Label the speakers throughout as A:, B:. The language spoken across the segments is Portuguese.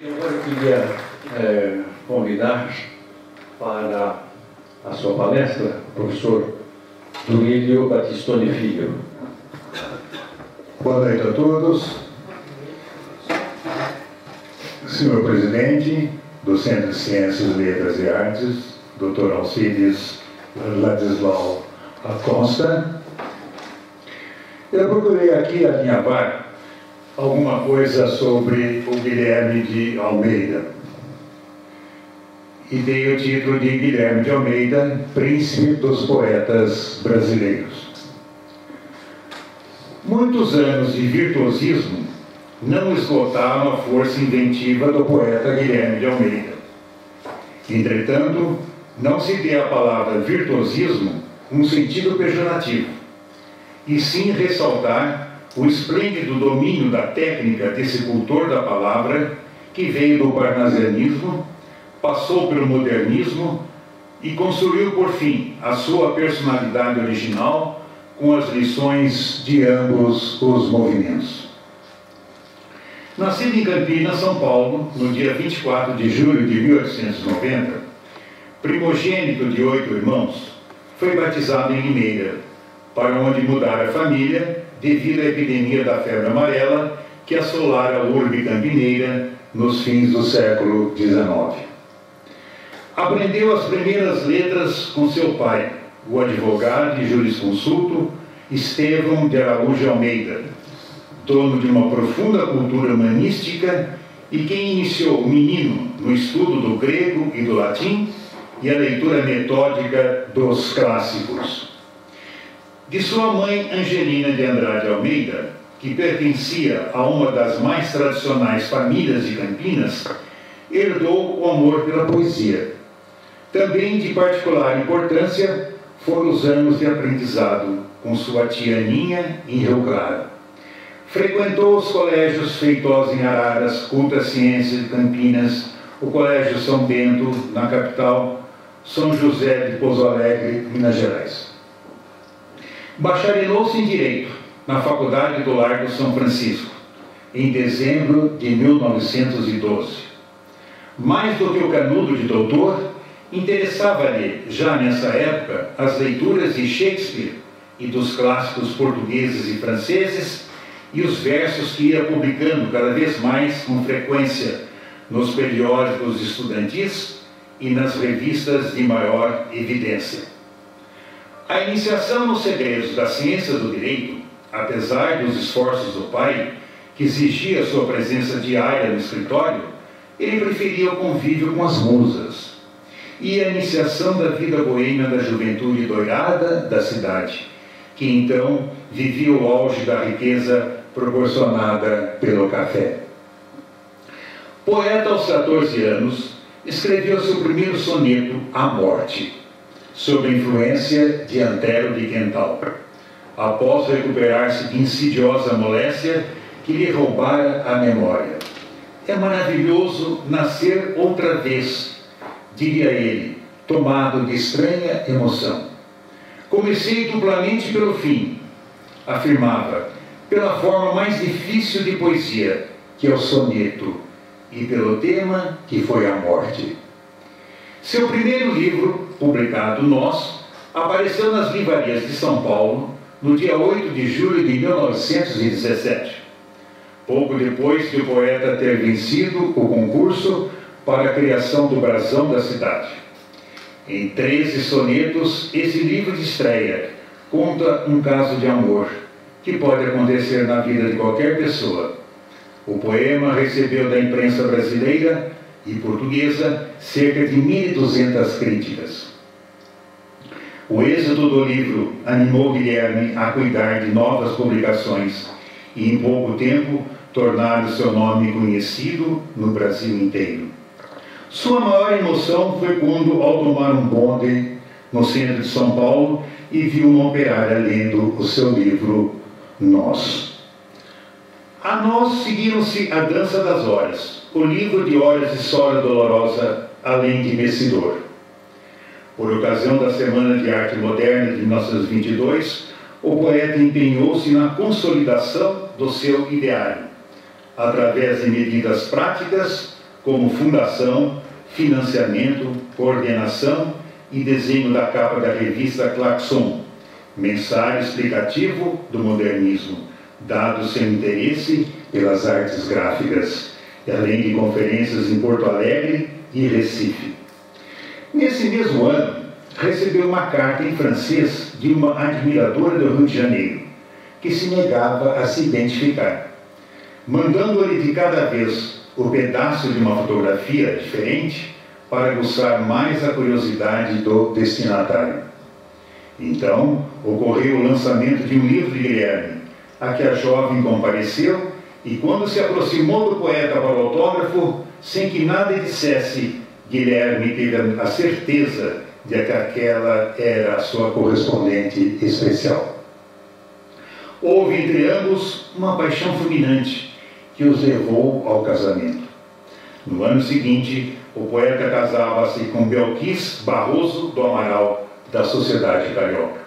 A: Eu agora queria convidar para a sua palestra o professor Duílio Battistoni Filho.
B: Boa noite a todos. Senhor presidente do Centro de Ciências, Letras e Artes, Dr. Alcides Ladislau Acosta, eu procurei aqui alinhavar alguma coisa sobre o Guilherme de Almeida e dei o título de Guilherme de Almeida, Príncipe dos Poetas Brasileiros. Muitos anos de virtuosismo não esgotaram a força inventiva do poeta Guilherme de Almeida. Entretanto, não se dê à palavra virtuosismo um sentido pejorativo, e sim ressaltar o esplêndido domínio da técnica desse cultor da palavra que veio do parnasianismo, passou pelo modernismo e construiu, por fim, a sua personalidade original com as lições de ambos os movimentos. Nascido em Campinas, São Paulo, no dia 24 de julho de 1890, primogênito de 8 irmãos, foi batizado em Limeira, para onde mudara a família devido à epidemia da febre amarela que assolara a urbe campineira nos fins do século XIX. Aprendeu as primeiras letras com seu pai, o advogado e jurisconsulto Estevão de Araújo Almeida, dono de uma profunda cultura humanística e quem iniciou o menino no estudo do grego e do latim e a leitura metódica dos clássicos. De sua mãe, Angelina de Andrade Almeida, que pertencia a uma das mais tradicionais famílias de Campinas, herdou o amor pela poesia. Também de particular importância foram os anos de aprendizado com sua tia Aninha em Rio Claro. Frequentou os colégios Feitosa em Araras, Culta Ciência de Campinas, o Colégio São Bento, na capital, São José de Pouso Alegre, Minas Gerais. Bacharelou-se em Direito na Faculdade do Largo São Francisco, em dezembro de 1912. Mais do que o canudo de doutor, interessava-lhe, já nessa época, as leituras de Shakespeare e dos clássicos portugueses e franceses e os versos que ia publicando cada vez mais com frequência nos periódicos estudantis e nas revistas de maior evidência. A iniciação nos segredos da ciência do direito, apesar dos esforços do pai, que exigia sua presença diária no escritório, ele preferia o convívio com as musas e a iniciação da vida boêmia da juventude doirada da cidade, que então vivia o auge da riqueza proporcionada pelo café. Poeta aos 14 anos, escreveu seu primeiro soneto, A Morte, sob a influência de Antero de Quental, após recuperar-se de insidiosa moléstia que lhe roubara a memória. É maravilhoso nascer outra vez, diria ele, tomado de estranha emoção. Comecei duplamente pelo fim, afirmava, pela forma mais difícil de poesia, que é o soneto, e pelo tema que foi a morte. Seu primeiro livro, publicado Nós, apareceu nas livrarias de São Paulo no dia 8 de julho de 1917, pouco depois de o poeta ter vencido o concurso para a criação do brasão da cidade. Em 13 sonetos, esse livro de estreia conta um caso de amor que pode acontecer na vida de qualquer pessoa. O poema recebeu da imprensa brasileira e portuguesa cerca de 1.200 críticas. O êxito do livro animou Guilherme a cuidar de novas publicações e, em pouco tempo, tornar o seu nome conhecido no Brasil inteiro. Sua maior emoção foi quando, ao tomar um bonde no centro de São Paulo, e viu uma operária lendo o seu livro Nós. A Nós seguiram-se A Dança das Horas, o livro de horas de Sora Dolorosa, além de Messidor. Por ocasião da Semana de Arte Moderna de 1922, o poeta empenhou-se na consolidação do seu ideário, através de medidas práticas como fundação, financiamento, coordenação e desenho da capa da revista Claxon, mensário explicativo do modernismo, dado seu interesse pelas artes gráficas, além de conferências em Porto Alegre e Recife. Nesse mesmo ano, recebeu uma carta em francês de uma admiradora do Rio de Janeiro, que se negava a se identificar, mandando-lhe de cada vez o pedaço de uma fotografia diferente para aguçar mais a curiosidade do destinatário. Então, ocorreu o lançamento de um livro de Guilherme, a que a jovem compareceu, e quando se aproximou do poeta para o autógrafo, sem que nada dissesse, Guilherme teve a certeza de que aquela era a sua correspondente especial. Houve entre ambos uma paixão fulminante que os levou ao casamento. No ano seguinte, o poeta casava-se com Belquis Barroso do Amaral, da Sociedade Carioca.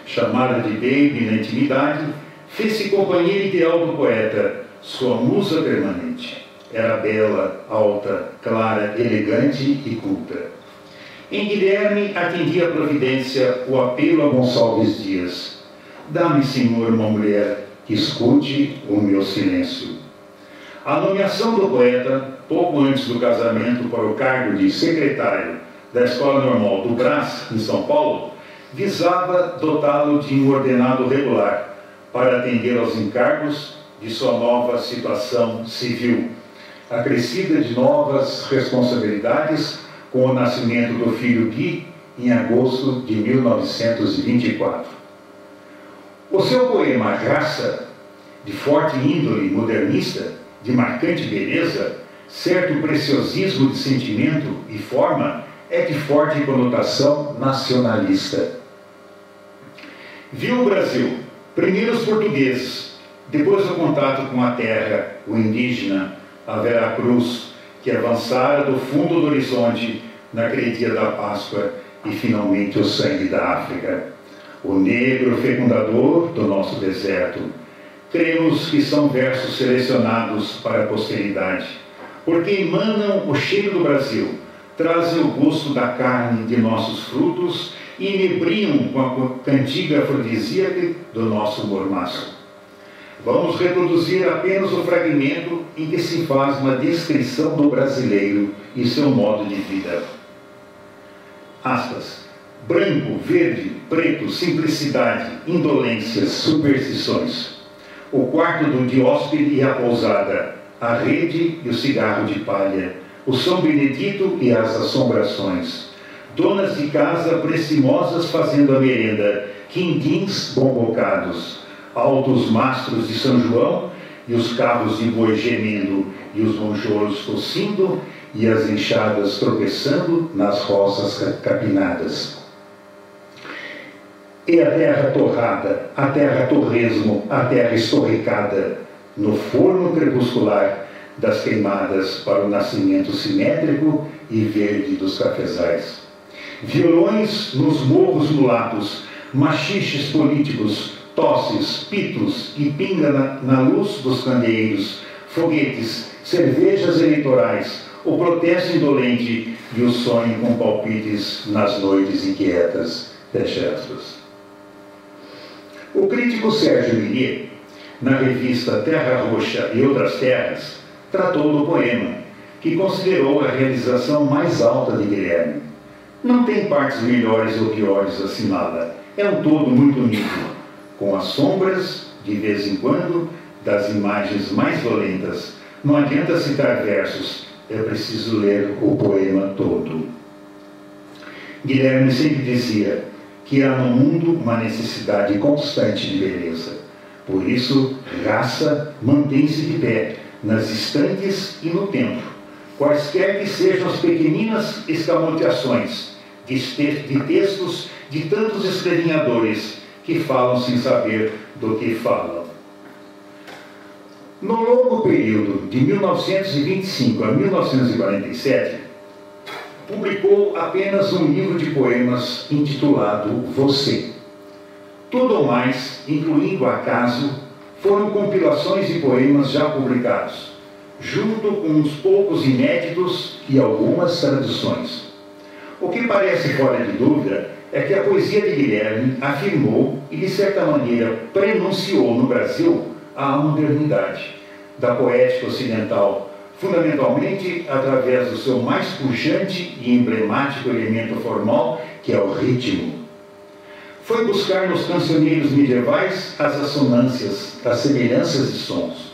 B: Chamada de baby na intimidade, fez-se companheira ideal do poeta, sua musa permanente. Era bela, alta, clara, elegante e culta. Em Guilherme atendia a providência o apelo a Gonçalves Dias: dá-me, Senhor, uma mulher que escute o meu silêncio. A nomeação do poeta, pouco antes do casamento, para o cargo de secretário da Escola Normal do Brás, em São Paulo, visava dotá-lo de um ordenado regular para atender aos encargos de sua nova situação civil, acrescida de novas responsabilidades com o nascimento do filho Gui em agosto de 1924. O seu poema Raça, de forte índole modernista, de marcante beleza, certo preciosismo de sentimento e forma, é de forte conotação nacionalista. Viu o Brasil, primeiro os portugueses, depois o contato com a terra, o indígena, a Vera Cruz, que avançara do fundo do horizonte naquele dia da Páscoa, e finalmente o sangue da África, o negro fecundador do nosso deserto. Cremos que são versos selecionados para a posteridade, porque emanam o cheiro do Brasil, trazem o gosto da carne de nossos frutos e inebriam com a cantiga afrodisíaca do nosso mormaço. Vamos reproduzir apenas o fragmento em que se faz uma descrição do brasileiro e seu modo de vida. Aspas. Branco, verde, preto, simplicidade, indolências, superstições. O quarto do dióspede e a pousada, a rede e o cigarro de palha, o São Benedito e as assombrações. Donas de casa pressimosas fazendo a merenda, quindins bombocados, altos mastros de São João e os cabos de boi gemendo, e os monjolos tossindo e as enxadas tropeçando nas roças capinadas. E a terra torrada, a terra torresmo, a terra estorricada, no forno crepuscular das queimadas para o nascimento simétrico e verde dos cafezais. Violões nos morros mulatos, machiches políticos, tosses, pitos e pinga na luz dos candeeiros, foguetes, cervejas eleitorais, o protesto indolente e o sonho com palpites nas noites inquietas. Fecha aspas. O crítico Sérgio Millier, na revista Terra Roxa e Outras Terras, tratou do poema, que considerou a realização mais alta de Guilherme. Não tem partes melhores ou piores, assinala. É um todo muito nítido, com as sombras, de vez em quando, das imagens mais violentas. Não adianta citar versos, é preciso ler o poema todo. Guilherme sempre dizia que há no mundo uma necessidade constante de beleza. Por isso, Raça mantém-se de pé, nas estantes e no tempo, quaisquer que sejam as pequeninas escamoteações de textos de tantos escrevinhadores que falam sem saber do que falam. No longo período de 1925 a 1947, publicou apenas um livro de poemas intitulado Você. Tudo mais, incluindo Acaso, foram compilações de poemas já publicados. junto com uns poucos inéditos e algumas traduções. O que parece fora de dúvida é que a poesia de Guilherme afirmou e, de certa maneira, prenunciou no Brasil a modernidade da poética ocidental, fundamentalmente através do seu mais pujante e emblemático elemento formal, que é o ritmo. Foi buscar nos cancioneiros medievais as assonâncias, as semelhanças de sons.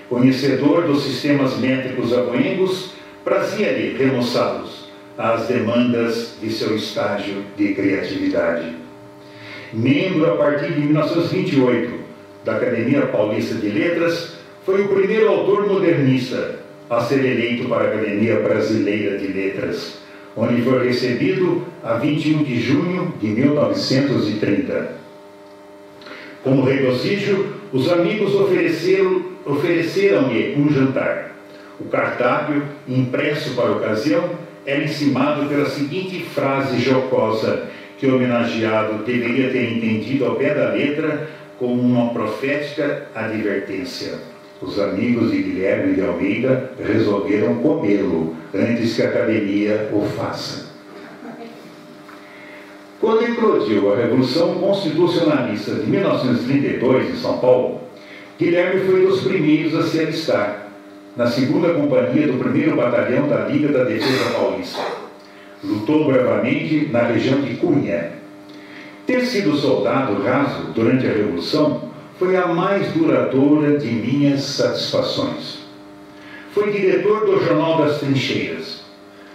B: Conhecedor dos sistemas métricos aboengos, prazia-lhe remoçá-los às demandas de seu estágio de criatividade. Membro, a partir de 1928, da Academia Paulista de Letras, foi o primeiro autor modernista a ser eleito para a Academia Brasileira de Letras, onde foi recebido a 21 de junho de 1930. Como regozijo, os amigos ofereceram-lhe um jantar. O cardápio, impresso para a ocasião, era encimado pela seguinte frase jocosa, que o homenageado deveria ter entendido ao pé da letra como uma profética advertência. Os amigos de Guilherme de Almeida resolveram comê-lo antes que a academia o faça. Quando eclodiu a Revolução Constitucionalista de 1932 em São Paulo, Guilherme foi dos primeiros a se alistar na 2ª Companhia do 1º Batalhão da Liga da Defesa Paulista. Lutou bravamente na região de Cunha. Ter sido soldado raso durante a Revolução foi a mais duradoura de minhas satisfações. Foi diretor do Jornal das Trincheiras,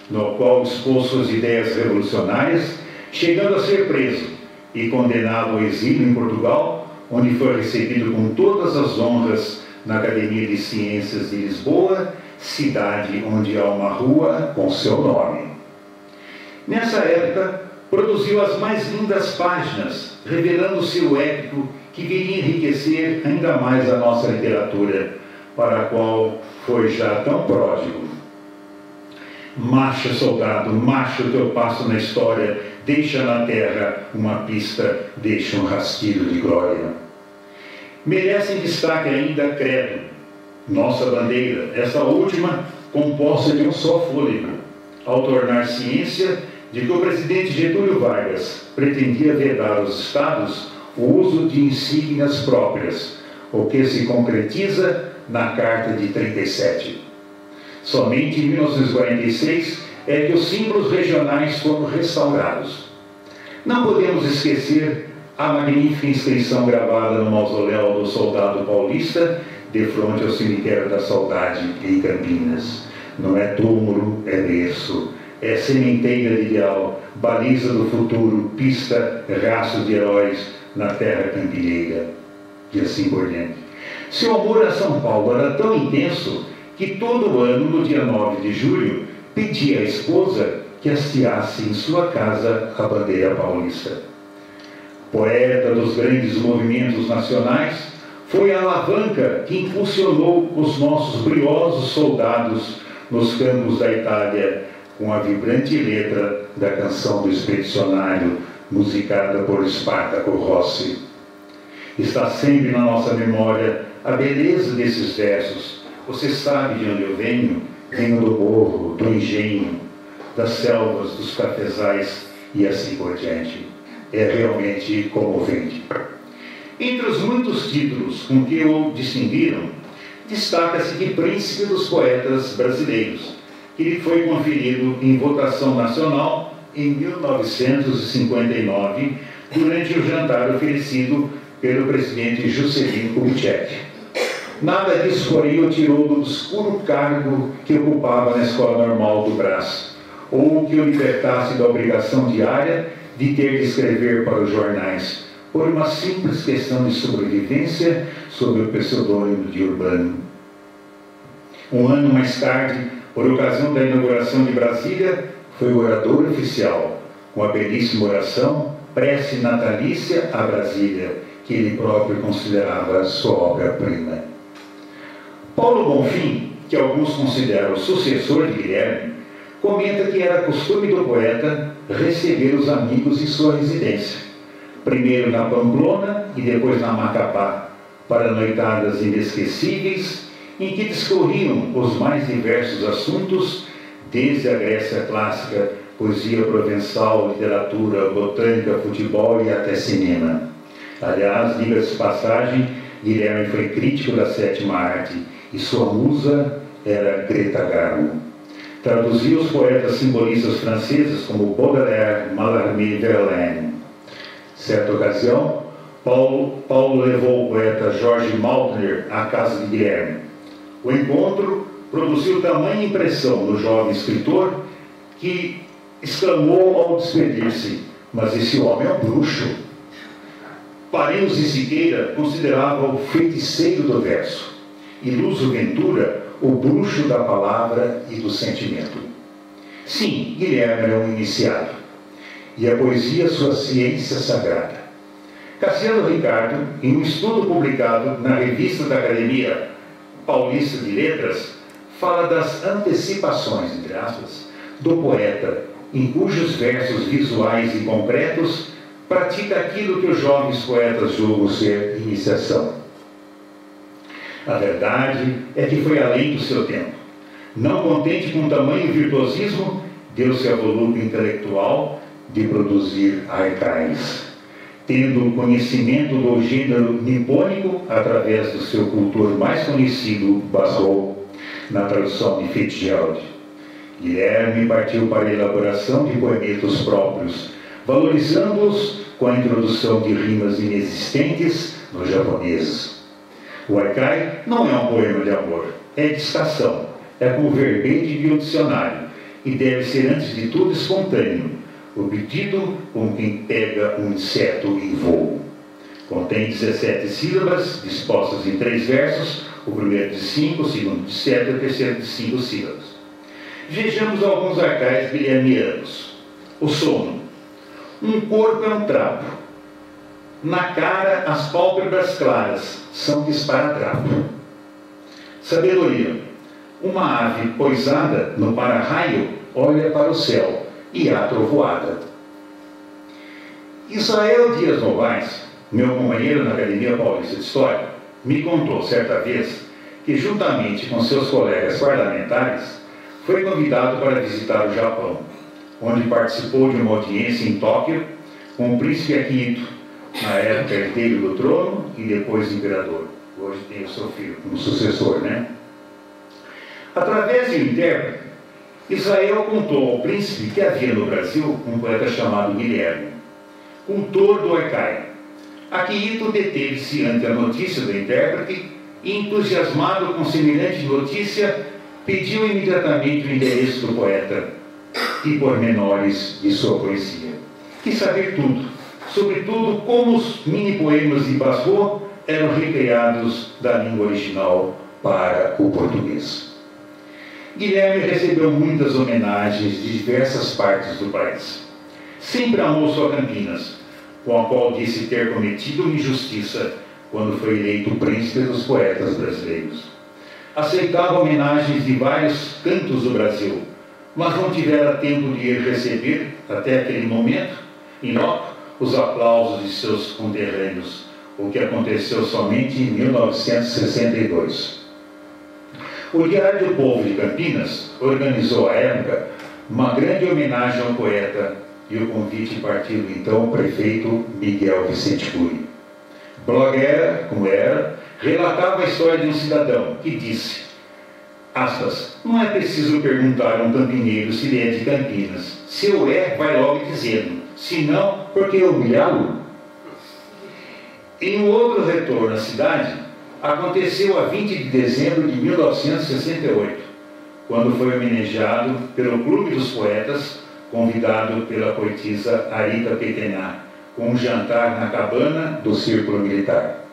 B: no qual expôs suas ideias revolucionárias, chegando a ser preso e condenado ao exílio em Portugal, onde foi recebido com todas as honras na Academia de Ciências de Lisboa, cidade onde há uma rua com seu nome. Nessa época, produziu as mais lindas páginas, revelando o seu épico que viria enriquecer ainda mais a nossa literatura, para a qual foi já tão pródigo. Marcha, soldado, marcha o teu passo na história, deixa na terra uma pista, deixa um rastilho de glória. Merece destaque ainda Credo, nossa bandeira, essa última composta de um só fôlego, ao tornar ciência de que o presidente Getúlio Vargas pretendia vedar aos estados o uso de insígnias próprias, o que se concretiza na Carta de 37. Somente em 1946 é que os símbolos regionais foram restaurados. Não podemos esquecer a magnífica inscrição gravada no mausoléu do soldado paulista, de frente ao cemitério da Saudade, em Campinas. Não é túmulo, é berço, é sementeira de ideal, baliza do futuro, pista, rastro de heróis na terra campilheira, e assim por diante. Seu amor a São Paulo era tão intenso que todo ano, no dia 9 de julho, pedia à esposa que hasteasse em sua casa a bandeira paulista. Poeta dos grandes movimentos nacionais, foi a alavanca que impulsionou os nossos briosos soldados nos campos da Itália, com a vibrante letra da canção do Expedicionário, musicada por Espartaco Rossi. Está sempre na nossa memória a beleza desses versos. Você sabe de onde eu venho? Venho do morro, do engenho, das selvas, dos cafezais e assim por diante. É realmente comovente. Entre os muitos títulos com que o distinguiram, destaca-se de Príncipe dos Poetas Brasileiros, que lhe foi conferido em votação nacional em 1959, durante o jantar oferecido pelo presidente Juscelino Kubitschek. Nada disso, porém, o tirou do obscuro cargo que ocupava na Escola Normal do Brás, ou que o libertasse da obrigação diária de ter de escrever para os jornais, por uma simples questão de sobrevivência sob o pseudônimo de Urbano. Um ano mais tarde, por ocasião da inauguração de Brasília, foi o orador oficial, com a belíssima oração Prece Natalícia a Brasília, que ele próprio considerava sua obra-prima. Paulo Bonfim, que alguns consideram o sucessor de Guilherme, comenta que era costume do poeta receber os amigos em sua residência, primeiro na Pamplona e depois na Macapá, para noitadas inesquecíveis em que discorriam os mais diversos assuntos, desde a Grécia clássica, poesia provençal, literatura, botânica, futebol e até cinema. Aliás, diga-se de passagem, Guilherme foi crítico da sétima arte e sua musa era Greta Garbo. Traduziu os poetas simbolistas franceses como Baudelaire, Mallarmé e Verlaine. Certa ocasião, Paulo levou o poeta Jorge Maltner à casa de Guilherme. O encontro produziu tamanha impressão no jovem escritor que exclamou ao despedir-se: "Mas esse homem é um bruxo." Pareus e Siqueira consideravam o feiticeiro do verso, e Lúcio Ventura o bruxo da palavra e do sentimento. Sim, Guilherme era um iniciado, e a poesia sua ciência sagrada. Cassiano Ricardo, em um estudo publicado na revista da Academia Paulista de Letras, fala das antecipações, entre aspas, do poeta, em cujos versos visuais e concretos pratica aquilo que os jovens poetas julgam ser iniciação. A verdade é que foi além do seu tempo. Não contente com tamanho virtuosismo, deu-se ao volume intelectual de produzir arcais, tendo conhecimento do gênero nipônico através do seu cultor mais conhecido, Basro, na tradução de Fitzgerald. Guilherme partiu para a elaboração de poemetos próprios, valorizando-os com a introdução de rimas inexistentes no japonês. O haikai não é um poema de amor, é de estação, é com verbete de um dicionário e deve ser, antes de tudo, espontâneo, obtido como quem pega um inseto em voo. Contém 17 sílabas, dispostas em 3 versos, o primeiro de 5, o segundo de 7 e o terceiro de 5 sílabas. Vejamos alguns arcais guilhermianos. O sono. Um corpo é um trapo. Na cara, as pálpebras claras são de esparadrapo. Sabedoria. Uma ave poisada no para-raio olha para o céu e há trovoada. Israel Dias Novaes, meu companheiro na Academia Paulista de História, me contou certa vez que, juntamente com seus colegas parlamentares, foi convidado para visitar o Japão, onde participou de uma audiência em Tóquio com o príncipe Akihito, na época herdeiro do trono e depois imperador. Hoje tem o seu filho como sucessor, né? Através de um intérprete, Israel contou ao príncipe que havia no Brasil um poeta chamado Guilherme, cultor do haikai. Akihito deteve-se ante a notícia do intérprete e, entusiasmado com semelhante notícia, pediu imediatamente o endereço do poeta e pormenores de sua poesia. Quis saber tudo, sobretudo como os mini-poemas de Basro eram recriados da língua original para o português. Guilherme recebeu muitas homenagens de diversas partes do país. Sempre amou sua Campinas, com a qual disse ter cometido uma injustiça quando foi eleito príncipe dos poetas brasileiros. Aceitava homenagens de vários cantos do Brasil, mas não tivera tempo de ir receber, até aquele momento, em loco, os aplausos de seus conterrâneos, o que aconteceu somente em 1962. O Diário do Povo de Campinas organizou à época uma grande homenagem ao poeta e o convite partiu do então prefeito Miguel Vicente Cury. Blogueira, como era, relatava a história de um cidadão que disse, aspas, não é preciso perguntar a um campineiro se ele é de Campinas. Se eu é, vai logo dizendo. Se não, por que humilhá-lo? Em um outro retorno à cidade, aconteceu a 20 de dezembro de 1968, quando foi homenageado pelo Clube dos Poetas, convidado pela poetisa Arita Petená, com um jantar na cabana do Círculo Militar.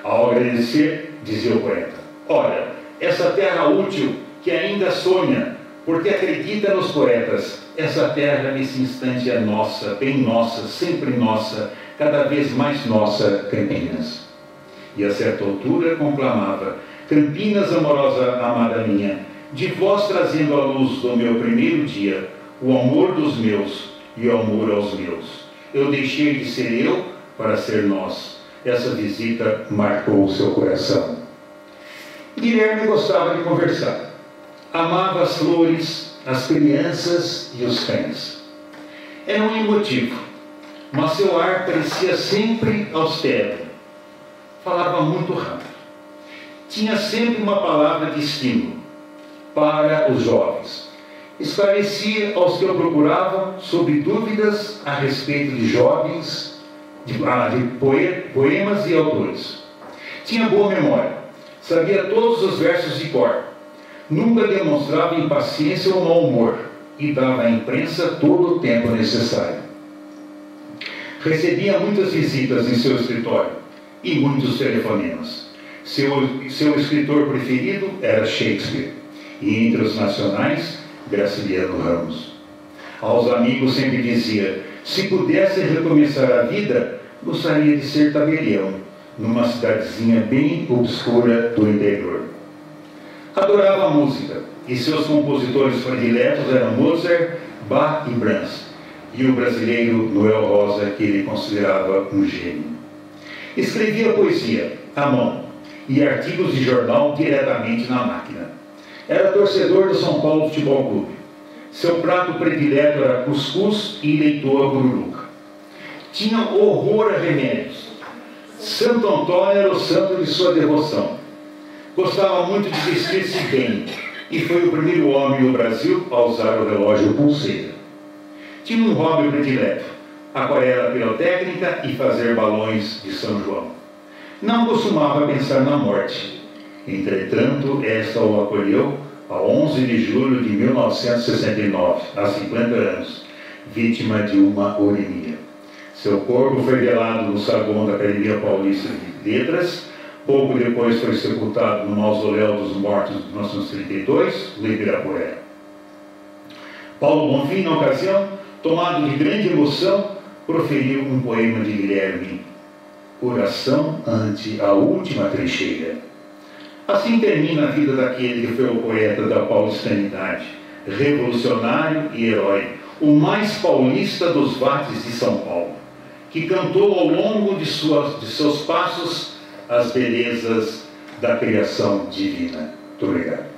B: Ao agradecer, dizia o poeta, olha, essa terra útil que ainda sonha, porque acredita nos poetas, essa terra nesse instante é nossa, bem nossa, sempre nossa, cada vez mais nossa, Campinas. E a certa altura conclamava, Campinas, amorosa amada minha, de vós trazendo a luz do meu primeiro dia, o amor dos meus e o amor aos meus. Eu deixei de ser eu para ser nós. Essa visita marcou o seu coração. Guilherme gostava de conversar. Amava as flores, as crianças e os cães. Era um emotivo, mas seu ar parecia sempre austero. Falava muito rápido. Tinha sempre uma palavra de estímulo para os jovens. Esclarecia aos que o procuravam sobre dúvidas a respeito de jovens, de poemas e autores. Tinha boa memória, sabia todos os versos de cor, nunca demonstrava impaciência ou mau humor e dava à imprensa todo o tempo necessário. Recebia muitas visitas em seu escritório e muitos telefonemas. Seu escritor preferido era Shakespeare e, entre os nacionais, Graciliano Ramos. Aos amigos sempre dizia: se pudesse recomeçar a vida, gostaria de ser tabelião, numa cidadezinha bem obscura do interior. Adorava a música, e seus compositores prediletos eram Mozart, Bach e Brahms, e o brasileiro Noel Rosa, que ele considerava um gênio. Escrevia poesia à mão e artigos de jornal diretamente na máquina. Era torcedor do São Paulo Futebol Clube. Seu prato predileto era cuscuz e leitoa bururuca. Tinha horror a remédios. Santo Antônio era o santo de sua devoção. Gostava muito de vestir-se bem e foi o primeiro homem no Brasil a usar o relógio pulseira. Tinha um hobby predileto: aquarela pirotécnica e fazer balões de São João. Não costumava pensar na morte. Entretanto, esta o acolheu a 11 de julho de 1969, há 50 anos, vítima de uma uremia. Seu corpo foi velado no saguão da Academia Paulista de Letras. Pouco depois foi sepultado no Mausoléu dos Mortos de 1932, no Ibirapuera. Paulo Bonfim, na ocasião, tomado de grande emoção, proferiu um poema de Guilherme: Oração ante a última trincheira. Assim termina a vida daquele que foi o poeta da paulistanidade, revolucionário e herói, o mais paulista dos vates de São Paulo, que cantou ao longo de seus passos as belezas da criação divina. Muito obrigado.